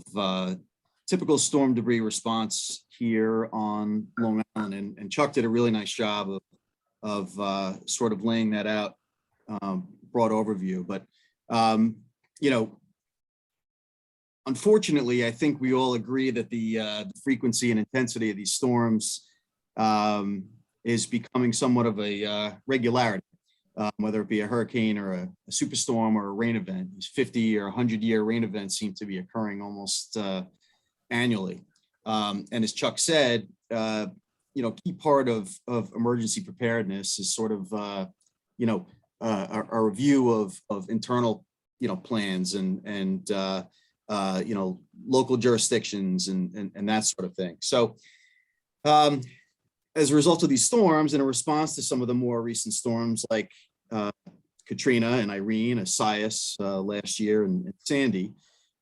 typical storm debris response here on Long Island, and Chuck did a really nice job of sort of laying that out, broad overview. But you know, unfortunately, I think we all agree that the frequency and intensity of these storms is becoming somewhat of a regularity, whether it be a hurricane or a superstorm or a rain event. These 50 or 100-year rain events seem to be occurring almost annually. And as Chuck said, you know, key part of emergency preparedness is sort of, you know, a review of internal, you know, plans and you know, local jurisdictions and that sort of thing. So as a result of these storms, in a response to some of the more recent storms like Katrina and Irene, Isaias last year, and Sandy,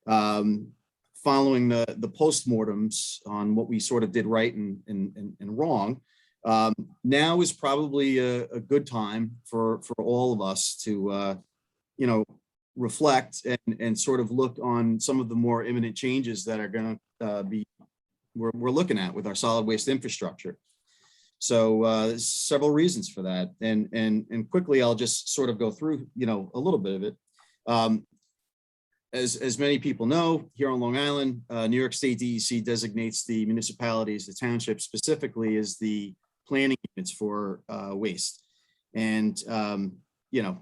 following the postmortems on what we sort of did right and wrong, now is probably a good time for all of us to, you know, reflect and sort of look on some of the more imminent changes that are going to be we're looking at with our solid waste infrastructure. So there's several reasons for that, and quickly I'll just sort of go through, you know, a little bit of it. As many people know, here on Long Island, New York State DEC designates the municipalities, the townships specifically, as the planning units for waste. And you know,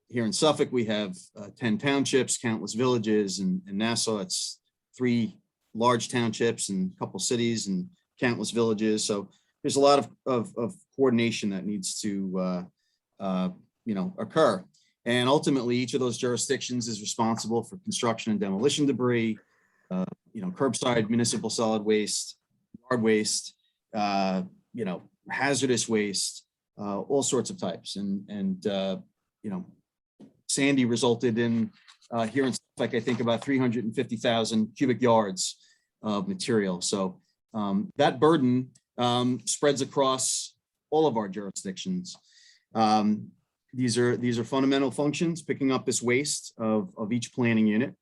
here in Suffolk, we have 10 townships, countless villages, and in Nassau, it's 3 large townships and a couple cities and countless villages. So there's a lot of coordination that needs to, you know, occur. And ultimately, each of those jurisdictions is responsible for construction and demolition debris, you know, curbside municipal solid waste, yard waste, you know, hazardous waste, all sorts of types. And you know, Sandy resulted in here in Suffolk, I think about 350,000 cubic yards of material. So that burden spreads across all of our jurisdictions. These are fundamental functions, picking up this waste of each planning unit.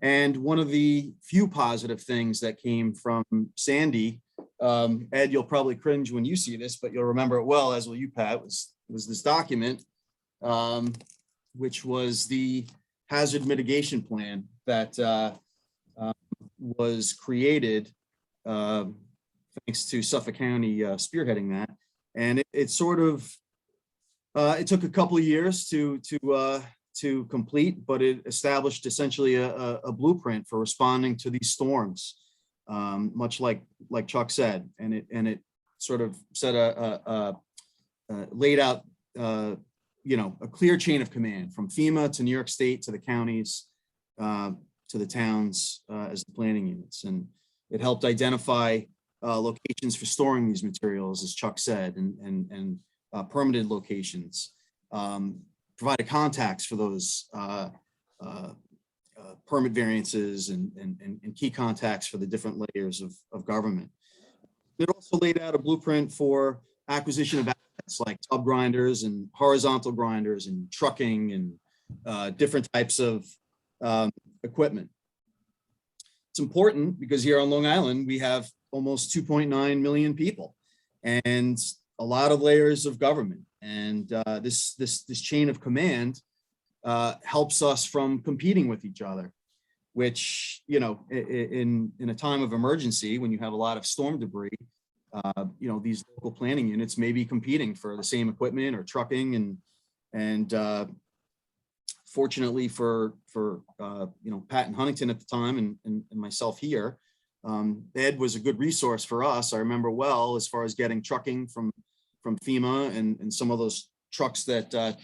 And one of the few positive things that came from Sandy, Ed, you'll probably cringe when you see this, but you'll remember it well, as will you, Pat, was this document, which was the hazard mitigation plan that was created thanks to Suffolk County spearheading that. And it sort of, it took a couple of years to complete, but it established essentially a blueprint for responding to these storms, much like Chuck said. And it sort of set laid out, you know, a clear chain of command from FEMA to New York State to the counties to the towns as the planning units. And it helped identify locations for storing these materials, as Chuck said, and permitted locations, provided contacts for those permit variances and key contacts for the different layers of government. It also laid out a blueprint for acquisition of assets like tub grinders and horizontal grinders and trucking and different types of equipment. It's important because here on Long Island, we have almost 2.9 million people and a lot of layers of government. And this chain of command helps us from competing with each other, which, you know, in a time of emergency, when you have a lot of storm debris, you know, these local planning units may be competing for the same equipment or trucking. And fortunately for you know, Pat and Huntington at the time and myself here, Ed was a good resource for us. I remember well, as far as getting trucking from FEMA and some of those trucks that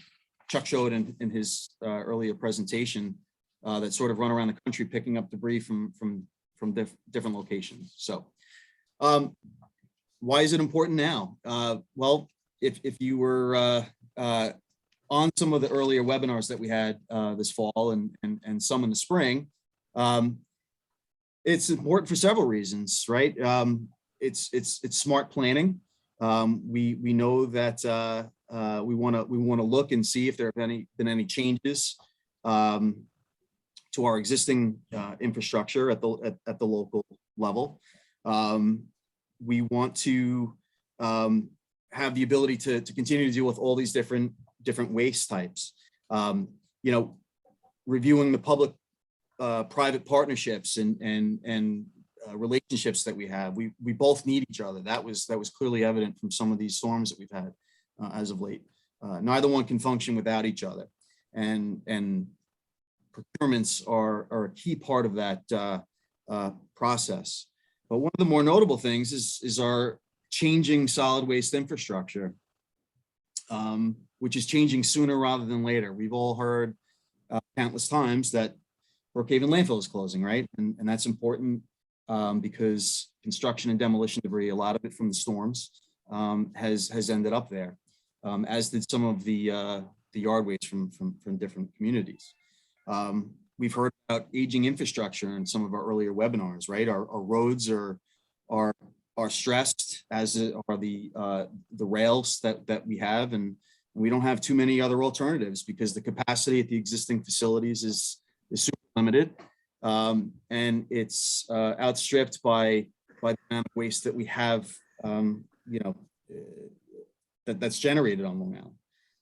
Chuck showed in his earlier presentation that sort of run around the country picking up debris from different locations. So why is it important now? Well, if you were on some of the earlier webinars that we had this fall and some in the spring, it's important for several reasons, right? It's smart planning. We know that we want to look and see if there have been any changes to our existing infrastructure at the local level. We want to have the ability to continue to deal with all these different waste types. Reviewing the public private partnerships and relationships that we have. We both need each other. That was clearly evident from some of these storms that we've had as of late. Neither one can function without each other, and procurements are a key part of that process. But one of the more notable things is our changing solid waste infrastructure, which is changing sooner rather than later. We've all heard countless times that Brookhaven landfill is closing, right? And that's important because construction and demolition debris, a lot of it from the storms, has ended up there, as did some of the yard waste from different communities. We've heard about aging infrastructure in some of our earlier webinars, right? Our roads are stressed, as are the rails that we have, and we don't have too many other alternatives because the capacity at the existing facilities is super limited, and it's outstripped by the amount of waste that we have, that's generated on Long Island.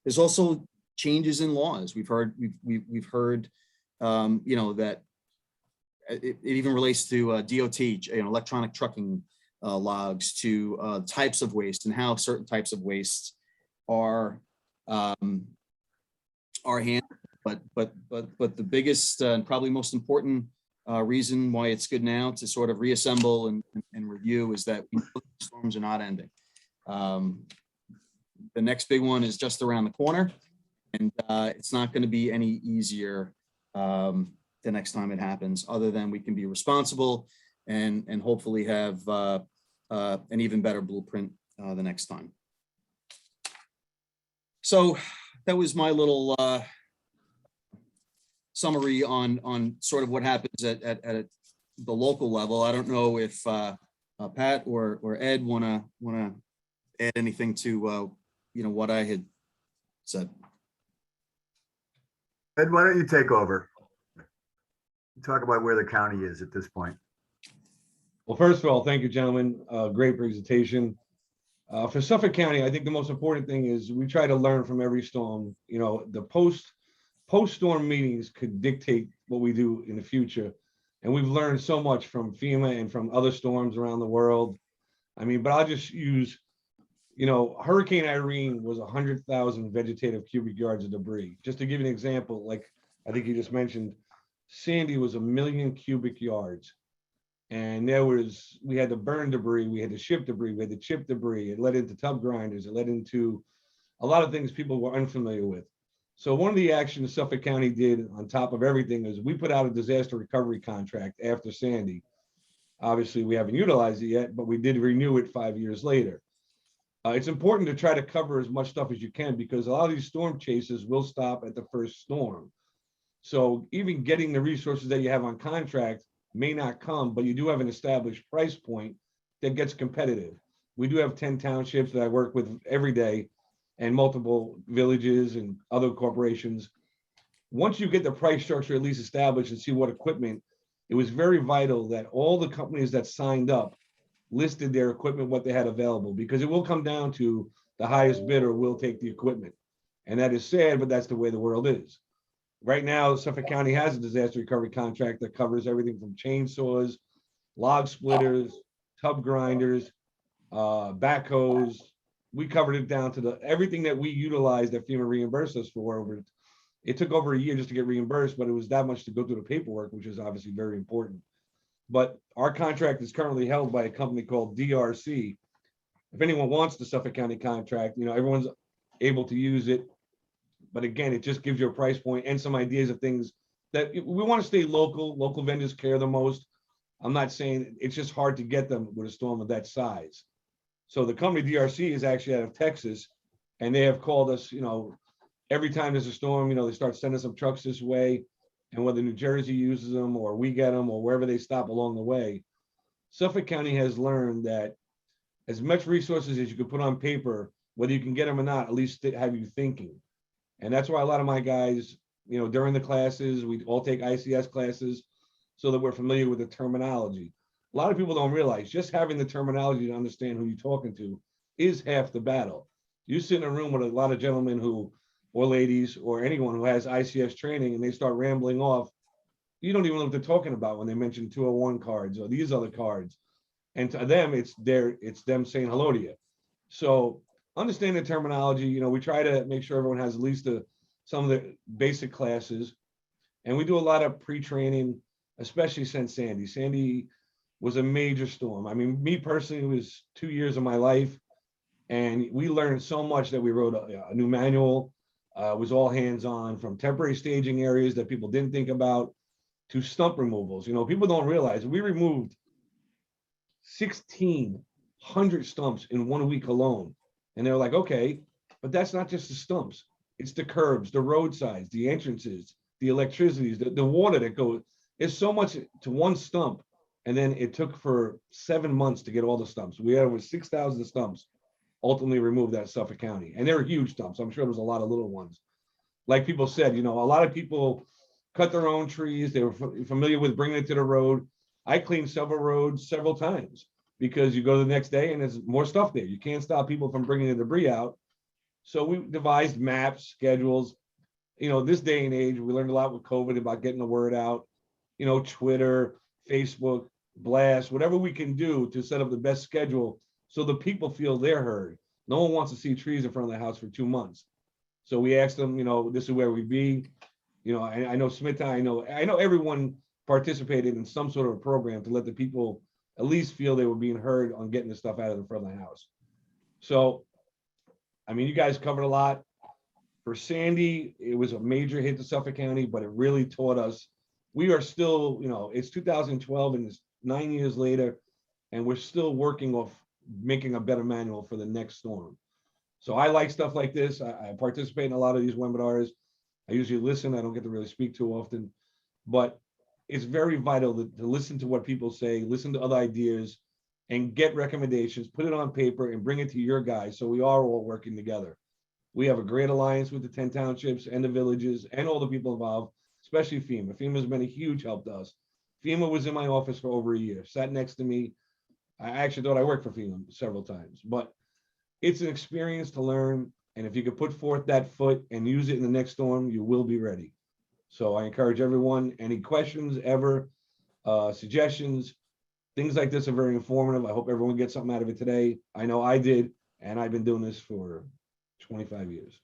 There's also changes in laws. We've heard that it even relates to DOT, electronic trucking logs, to types of waste and how certain types of waste are handled. But the biggest and probably most important reason why it's good now to sort of reassemble and review is that we know the storms are not ending. The next big one is just around the corner, and it's not going to be any easier the next time it happens, other than we can be responsible and hopefully have an even better blueprint the next time. So that was my little summary on sort of what happens at the local level. I don't know if Pat or Ed want to add anything to what I had said. Ed, why don't you take over? Talk about where the county is at this point. Well, first of all, thank you, gentlemen. Great presentation. For Suffolk County, I think the most important thing is we try to learn from every storm. The post-storm meetings could dictate what we do in the future. And we've learned so much from FEMA and from other storms around the world. But I'll just use, Hurricane Irene was 100,000 vegetative cubic yards of debris. Just to give you an example, like I think you just mentioned, Sandy was 1 million cubic yards. And we had to burn debris, we had to ship debris, we had to chip debris. It led into tub grinders, it led into a lot of things people were unfamiliar with. So one of the actions Suffolk County did on top of everything is we put out a disaster recovery contract after Sandy. Obviously, we haven't utilized it yet, but we did renew it 5 years later. It's important to try to cover as much stuff as you can because a lot of these storm chases will stop at the first storm. So even getting the resources that you have on contract may not come, but you do have an established price point that gets competitive. We do have 10 townships that I work with every day and multiple villages and other corporations. Once you get the price structure at least established and see what equipment, it was very vital that all the companies that signed up listed their equipment, what they had available, because it will come down to the highest bidder will take the equipment. And that is sad, but that's the way the world is. Right now, Suffolk County has a disaster recovery contract that covers everything from chainsaws, log splitters, tub grinders, backhoes. We covered it down to everything that we utilized that FEMA reimbursed us for. It took over a year just to get reimbursed, but it was that much to go through the paperwork, which is obviously very important. But our contract is currently held by a company called DRC. If anyone wants the Suffolk County contract, everyone's able to use it. But again, it just gives you a price point and some ideas of things that we want to stay local. Local vendors care the most. I'm not saying it's just hard to get them with a storm of that size. So the company DRC is actually out of Texas, and they have called us, every time there's a storm, they start sending some trucks this way. And whether New Jersey uses them or we get them or wherever they stop along the way, Suffolk County has learned that as much resources as you can put on paper, whether you can get them or not, at least have you thinking. And that's why a lot of my guys, during the classes, we all take ICS classes so that we're familiar with the terminology. A lot of people don't realize just having the terminology to understand who you're talking to is half the battle. You sit in a room with a lot of gentlemen or ladies or anyone who has ICS training and they start rambling off, you don't even know what they're talking about when they mention 201 cards or these other cards. And to them, it's them saying hello to you. So understand the terminology. We try to make sure everyone has at least some of the basic classes. And we do a lot of pre-training, especially since Sandy. Sandy was a major storm. I mean, me personally, it was 2 years of my life. And we learned so much that we wrote a new manual. It was all hands-on, from temporary staging areas that people didn't think about to stump removals. People don't realize we removed 1,600 stumps in 1 week alone. And they're like, okay, but that's not just the stumps. It's the curbs, the roadsides, the entrances, the electricities, the water that goes. It's so much to one stump. And then it took for 7 months to get all the stumps. We had over 6,000 stumps ultimately removed out of Suffolk County. And they're huge stumps. I'm sure there was a lot of little ones. Like people said, a lot of people cut their own trees. They were familiar with bringing it to the road. I cleaned several roads several times because you go the next day and there's more stuff there. You can't stop people from bringing the debris out. So we devised maps, schedules. This day and age, we learned a lot with COVID about getting the word out. Twitter, Facebook, blast, whatever we can do to set up the best schedule so the people feel they're heard. No one wants to see trees in front of their house for 2 months. So we asked them, this is where we be. I know Smith, I know everyone participated in some sort of a program to let the people at least feel they were being heard on getting the stuff out of the front of the house. So, you guys covered a lot. For Sandy, it was a major hit to Suffolk County, but it really taught us. We are still, it's 2012 and it's 9 years later, and we're still working off making a better manual for the next storm. So I like stuff like this. I participate in a lot of these webinars. I usually listen. I don't get to really speak too often, but it's very vital to listen to what people say, listen to other ideas, and get recommendations, put it on paper and bring it to your guys so we are all working together. We have a great alliance with the 10 townships and the villages and all the people involved, especially FEMA. FEMA has been a huge help to us. FEMA was in my office for over a year, sat next to me. I actually thought I worked for FEMA several times, but it's an experience to learn. And if you could put forth that foot and use it in the next storm, you will be ready. So I encourage everyone, any questions ever, suggestions, things like this are very informative. I hope everyone gets something out of it today. I know I did, and I've been doing this for 25 years.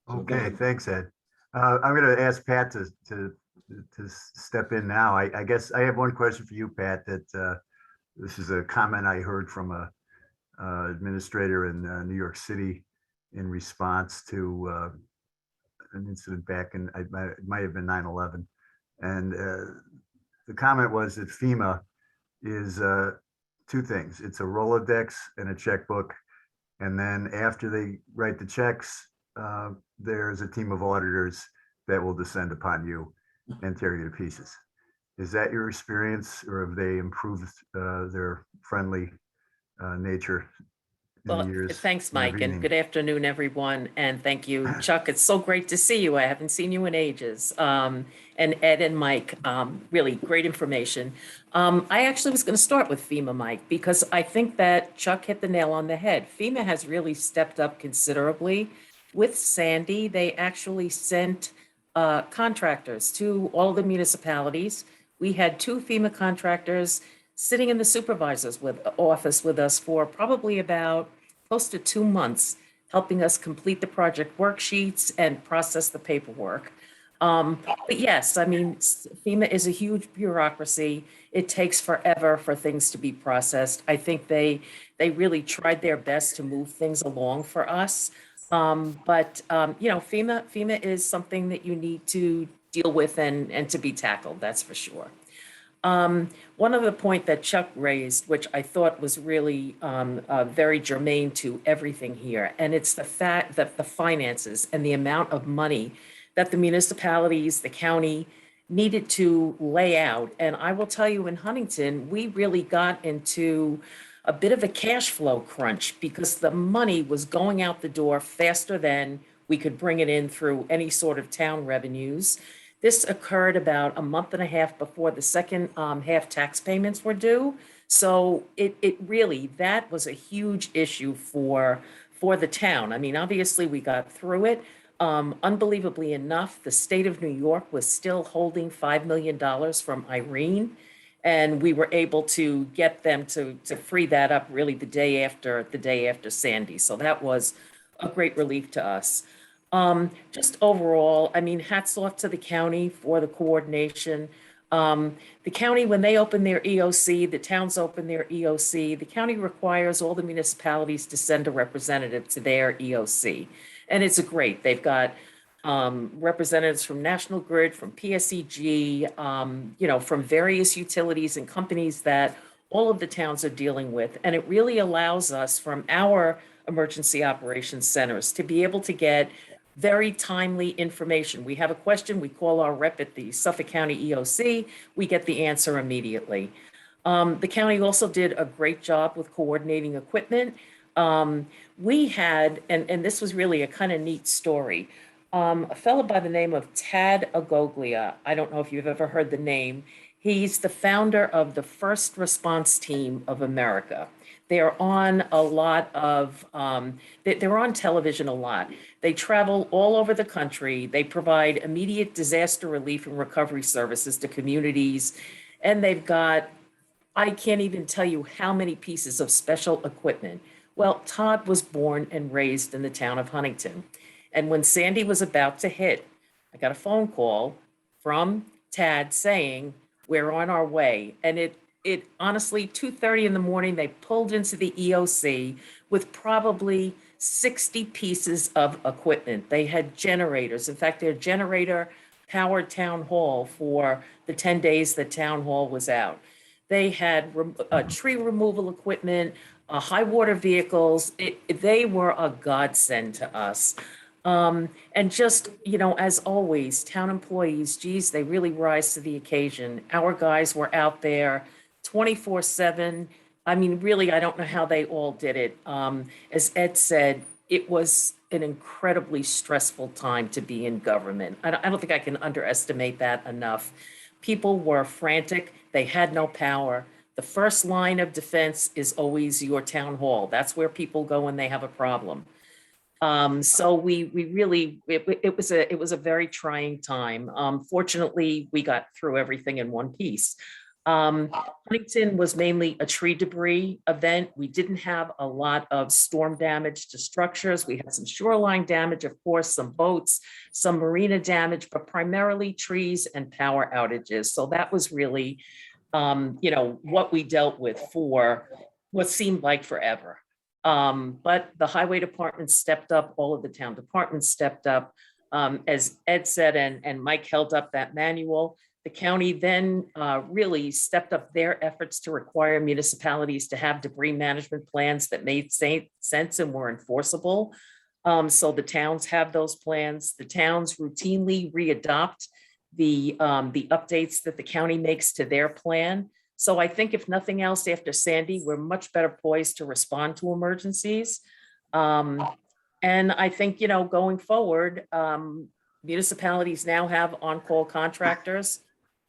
So Okay, thanks, Ed. I'm going to ask Pat to step in now. I guess I have one question for you, Pat, that this is a comment I heard from a administrator in New York City in response to an incident back in, it might have been 9/11. And the comment was that FEMA is two things. It's a Rolodex and a checkbook. And then after they write the checks, there's a team of auditors that will descend upon you and tear you to pieces. Is that your experience, or have they improved their friendly nature in the Well, years? thanks, Mike, and good afternoon, everyone. And thank you, Chuck. It's so great to see you. I haven't seen you in ages. And Ed and Mike, really great information. I actually was going to start with FEMA, Mike, because I think that Chuck hit the nail on the head. FEMA has really stepped up considerably. With Sandy, they actually sent contractors to all the municipalities. We had 2 FEMA contractors sitting in the supervisor's office with us for probably about close to 2 months, helping us complete the project worksheets and process the paperwork. But yes, FEMA is a huge bureaucracy. It takes forever for things to be processed. I think they really tried their best to move things along for us. FEMA is something that you need to deal with and to be tackled, that's for sure. One other point that Chuck raised, which I thought was really very germane to everything here, and it's the fact that the finances and the amount of money that the municipalities, the county needed to lay out. And I will tell you, in Huntington, we really got into a bit of a cash flow crunch because the money was going out the door faster than we could bring it in through any sort of town revenues. This occurred about a month and a half before the second half tax payments were due. So it really, that was a huge issue for the town. I mean, obviously we got through it. Unbelievably enough, the state of New York was still holding $5 million from Irene. And we were able to get them to free that up really the day after Sandy. So that was a great relief to us. Just overall, I mean, hats off to the county for the coordination. The county, when they open their EOC, the towns open their EOC, the county requires all the municipalities to send a representative to their EOC. And it's great. They've got representatives from National Grid, from PSEG, from various utilities and companies that all of the towns are dealing with. And it really allows us from our emergency operations centers to be able to get very timely information. We have a question, we call our rep at the Suffolk County EOC, we get the answer immediately. The county also did a great job with coordinating equipment. We had, and this was really a kind of neat story, a fellow by the name of Tad Agoglia. I don't know if you've ever heard the name. He's the founder of the First Response Team of America. They're on a lot of, they're on television a lot. They travel all over the country. They provide immediate disaster relief and recovery services to communities. And they've got, I can't even tell you how many pieces of special equipment. Well, Todd was born and raised in the town of Huntington. And when Sandy was about to hit, I got a phone call from Tad saying, we're on our way. And it honestly, 2:30 in the morning, they pulled into the EOC with probably 60 pieces of equipment. They had generators. In fact, their generator powered town hall for the 10 days that town hall was out. They had tree removal equipment, high water vehicles. They were a godsend to us. And just, as always, town employees, geez, they really rise to the occasion. Our guys were out there 24/7. I mean, really, I don't know how they all did it. As Ed said, it was an incredibly stressful time to be in government. I don't think I can underestimate that enough. People were frantic. They had no power. The first line of defense is always your town hall. That's where people go when they have a problem. So we really, it was a very trying time. Fortunately, we got through everything in one piece. Huntington was mainly a tree debris event. We didn't have a lot of storm damage to structures. We had some shoreline damage, of course, some boats, some marina damage, but primarily trees and power outages. So that was really, what we dealt with for what seemed like forever. But the highway department stepped up, all of the town departments stepped up. As Ed said, and Mike held up that manual. The county then really stepped up their efforts to require municipalities to have debris management plans that made sense and were enforceable. So the towns have those plans. The towns routinely readopt the updates that the county makes to their plan. So I think if nothing else, after Sandy, we're much better poised to respond to emergencies. And I think, going forward, municipalities now have on-call contractors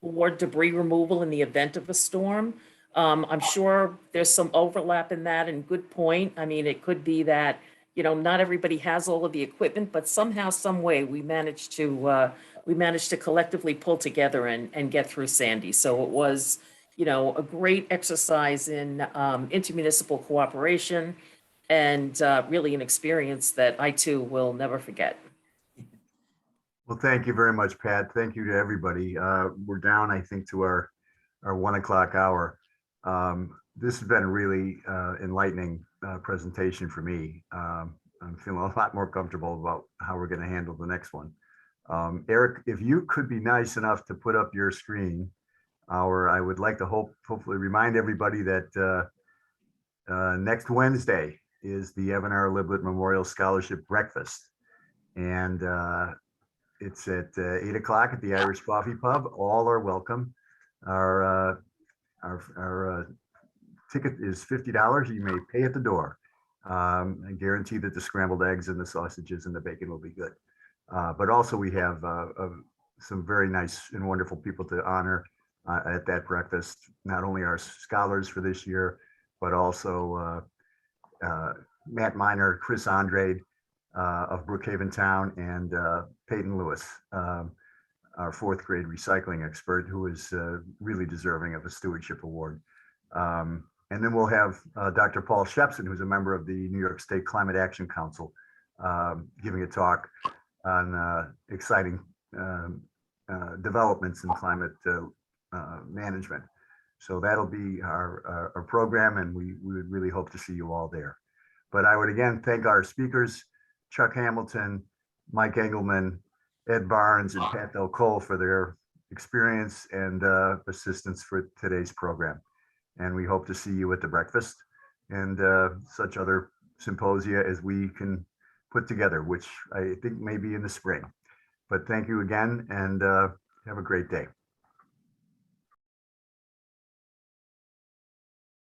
for debris removal in the event of a storm. I'm sure there's some overlap in that, and good point. I mean, it could be that, not everybody has all of the equipment, but somehow, some way, we managed to collectively pull together and get through Sandy. So it was, a great exercise in intermunicipal cooperation, and really an experience that I too will never forget. Well, thank you very much, Pat. Thank you to everybody. We're down, I think, to our 1 o'clock hour. This has been a really enlightening presentation for me. I'm feeling a lot more comfortable about how we're going to handle the next one. Eric, if you could be nice enough to put up your screen, I would like to hopefully remind everybody that next Wednesday is the Evan R. Liblit Memorial Scholarship Breakfast. And it's at 8 o'clock at the Irish Coffee Pub. All are welcome. Our ticket is $50. You may pay at the door. I guarantee that the scrambled eggs and the sausages and the bacon will be good. But also we have some very nice and wonderful people to honor at that breakfast. Not only our scholars for this year, but also Matt Miner, Chris Andrade of Brookhaven Town, and Peyton Lewis, our fourth grade recycling expert, who is really deserving of a stewardship award. And then we'll have Dr. Paul Shepson, who's a member of the New York State Climate Action Council, giving a talk on exciting developments in climate management. So that'll be our program, and we would really hope to see you all there. But I would again thank our speakers, Chuck Hamilton, Mike Engelman, Ed Barnes, and Pat Del Cole for their experience and assistance for today's program. And we hope to see you at the breakfast and such other symposia as we can put together, which I think may be in the spring. But thank you again, and have a great day.